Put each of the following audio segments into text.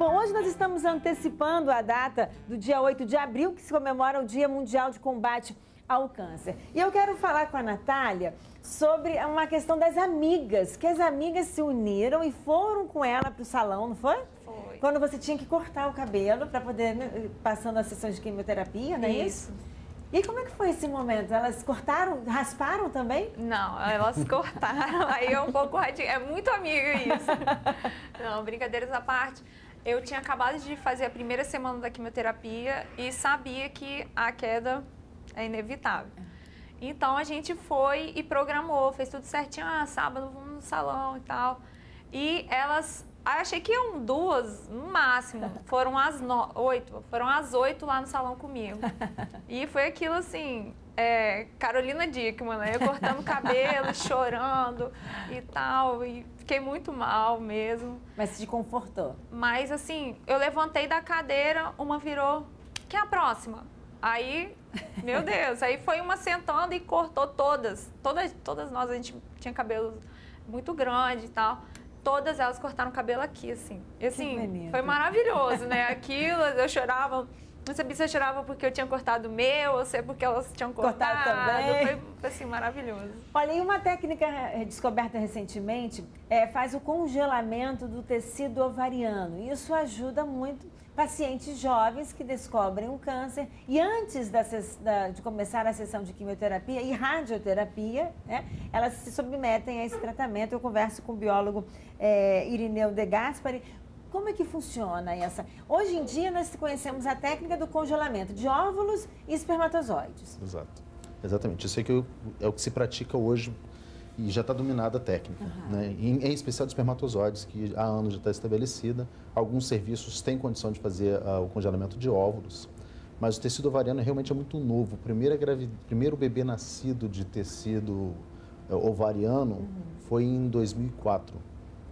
Bom, hoje nós estamos antecipando a data do dia 8 de abril, que se comemora o Dia Mundial de Combate ao Câncer. E eu quero falar com a Natália sobre uma questão das amigas, que as amigas se uniram e foram com ela para o salão, não foi? Foi. Quando você tinha que cortar o cabelo para poder, passando as sessões de quimioterapia, não é isso? E como é que foi esse momento? Elas cortaram, rasparam também? Não, elas cortaram, aí é um pouco radical, é muito amiga isso. Não, brincadeiras à parte. Eu tinha acabado de fazer a primeira semana da quimioterapia e sabia que a queda é inevitável. Então a gente foi e programou, fez tudo certinho, sábado vamos no salão e tal. E elas, achei que iam duas, no máximo, foram às 8 lá no salão comigo. E foi aquilo assim, Carolina Dickmann, né? Eu cortando o cabelo, chorando e tal, e fiquei muito mal mesmo. Mas te confortou? Mas assim, eu levantei da cadeira, uma virou, quem é a próxima? Aí, meu Deus, aí foi uma sentando e cortou todas nós, a gente tinha cabelo muito grande e tal. Todas elas cortaram o cabelo aqui, assim. E, assim, foi maravilhoso, né? Aquilo, eu chorava, não sabia se eu chorava porque eu tinha cortado o meu, ou se é porque elas tinham cortado também. Foi, assim, maravilhoso. Olha, e uma técnica descoberta recentemente faz o congelamento do tecido ovariano. Isso ajuda muito pacientes jovens que descobrem um câncer e antes de começar a sessão de quimioterapia e radioterapia, elas se submetem a esse tratamento. Eu converso com o biólogo Irineu De Gaspari. Como é que funciona essa? Hoje em dia nós conhecemos a técnica do congelamento de óvulos e espermatozoides. Exato. Exatamente. Isso é o que se pratica hoje e já está dominada a técnica, né? Em especial dos espermatozoides, que há anos já está estabelecida. Alguns serviços têm condição de fazer o congelamento de óvulos, mas o tecido ovariano realmente é muito novo. O primeiro bebê nascido de tecido ovariano foi em 2004.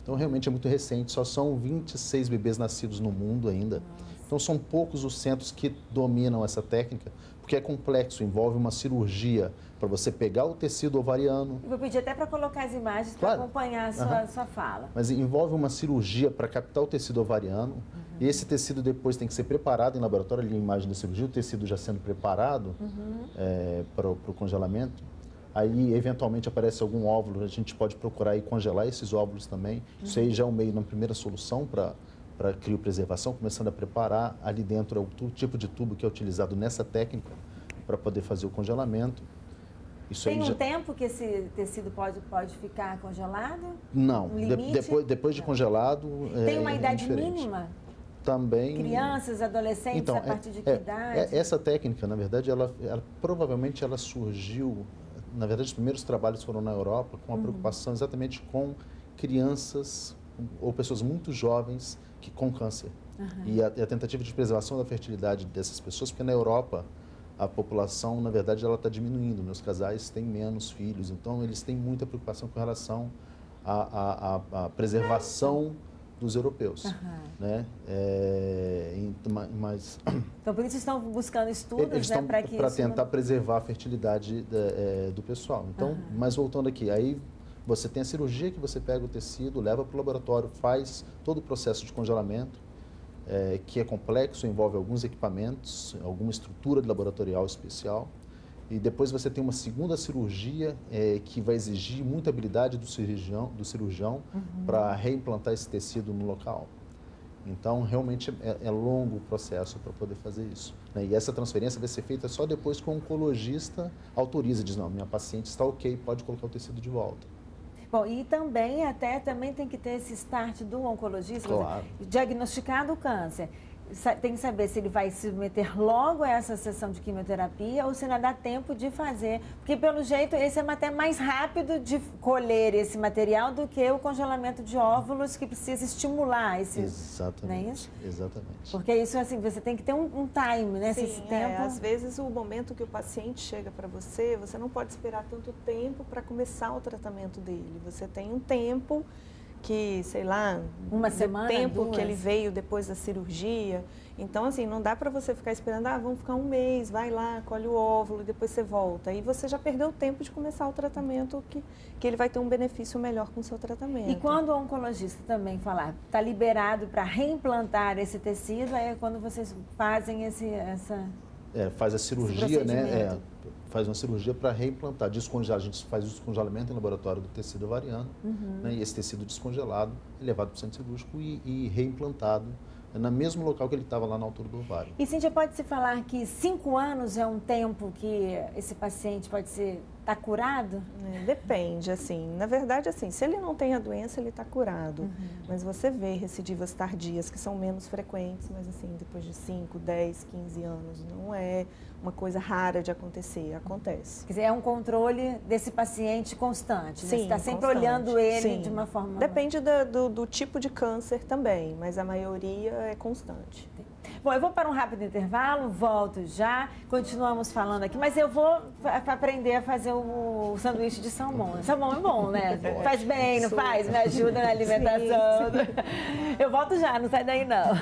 Então, realmente é muito recente, só são 26 bebês nascidos no mundo ainda. Nossa. Então, são poucos os centros que dominam essa técnica, porque é complexo, envolve uma cirurgia para você pegar o tecido ovariano. Eu vou pedir até para colocar as imagens para acompanhar a sua fala. Mas envolve uma cirurgia para captar o tecido ovariano, e esse tecido depois tem que ser preparado em laboratório, ali a imagem da cirurgia, o tecido já sendo preparado para o congelamento. Aí, eventualmente, aparece algum óvulo, a gente pode procurar e congelar esses óvulos também. Isso aí já é um meio, uma primeira solução para criopreservação, começando a preparar. Ali dentro é o tipo de tubo que é utilizado nessa técnica para poder fazer o congelamento. Isso tem tempo que esse tecido pode ficar congelado? Não, depois de congelado tem uma idade mínima? Também. Crianças, adolescentes, então, a partir de que idade? Essa técnica, na verdade, provavelmente ela surgiu. Na verdade, os primeiros trabalhos foram na Europa, com a preocupação exatamente com crianças ou pessoas muito jovens com câncer. E a tentativa de preservação da fertilidade dessas pessoas, porque na Europa a população, na verdade, ela está diminuindo, né? Os casais têm menos filhos, então eles têm muita preocupação com relação à preservação dos europeus, né? Então, por isso estão buscando estudos, eles estão para tentar preservar a fertilidade do pessoal. Então, mas voltando aqui, aí você tem a cirurgia que você pega o tecido, leva para o laboratório, faz todo o processo de congelamento, que é complexo, envolve alguns equipamentos, alguma estrutura laboratorial especial. E depois você tem uma segunda cirurgia que vai exigir muita habilidade do cirurgião para reimplantar esse tecido no local. Então, realmente é longo o processo para poder fazer isso, né? E essa transferência vai ser feita só depois que o oncologista autoriza, diz, não, minha paciente está ok, pode colocar o tecido de volta. Bom, e também tem que ter esse start do oncologista, claro. Diagnosticado o câncer. Tem que saber se ele vai se submeter logo a essa sessão de quimioterapia ou se ainda dá tempo de fazer. Porque, pelo jeito, esse é até mais rápido de colher esse material do que o congelamento de óvulos, que precisa estimular esse... Exatamente. Não é isso? Exatamente. Porque isso, assim, você tem que ter um time, né? Sim, esse tempo... às vezes, o momento que o paciente chega para você não pode esperar tanto tempo para começar o tratamento dele. Você tem um tempo que, sei lá, uma semana, do tempo 2. que ele veio depois da cirurgia. Então, assim, não dá para você ficar esperando, vamos ficar um mês, vai lá, colhe o óvulo, depois você volta. Aí você já perdeu o tempo de começar o tratamento, que ele vai ter um benefício melhor com o seu tratamento. E quando o oncologista também falar, está liberado para reimplantar esse tecido, aí é quando vocês fazem faz a cirurgia, né? Faz uma cirurgia para reimplantar, descongelar. A gente faz o descongelamento em laboratório do tecido ovariano, né? E esse tecido descongelado é levado para o centro cirúrgico e reimplantado no mesmo local que ele estava lá na altura do ovário. E Cíntia, pode-se falar que 5 anos é um tempo que esse paciente pode estar curado? Depende, assim. Na verdade, assim, se ele não tem a doença, ele está curado. Mas você vê recidivas tardias, que são menos frequentes, mas assim, depois de 5, 10, 15 anos, não é uma coisa rara de acontecer, acontece. Quer dizer, é um controle desse paciente constante, né? Você está sempre olhando ele de uma forma... Depende do tipo de câncer também, mas a maioria é constante. Bom, eu vou para um rápido intervalo, volto já, continuamos falando aqui, mas eu vou aprender a fazer o sanduíche de salmão. Salmão é bom, né? Faz bem, não faz? Me ajuda na alimentação. Sim. Eu volto já, não sai daí não.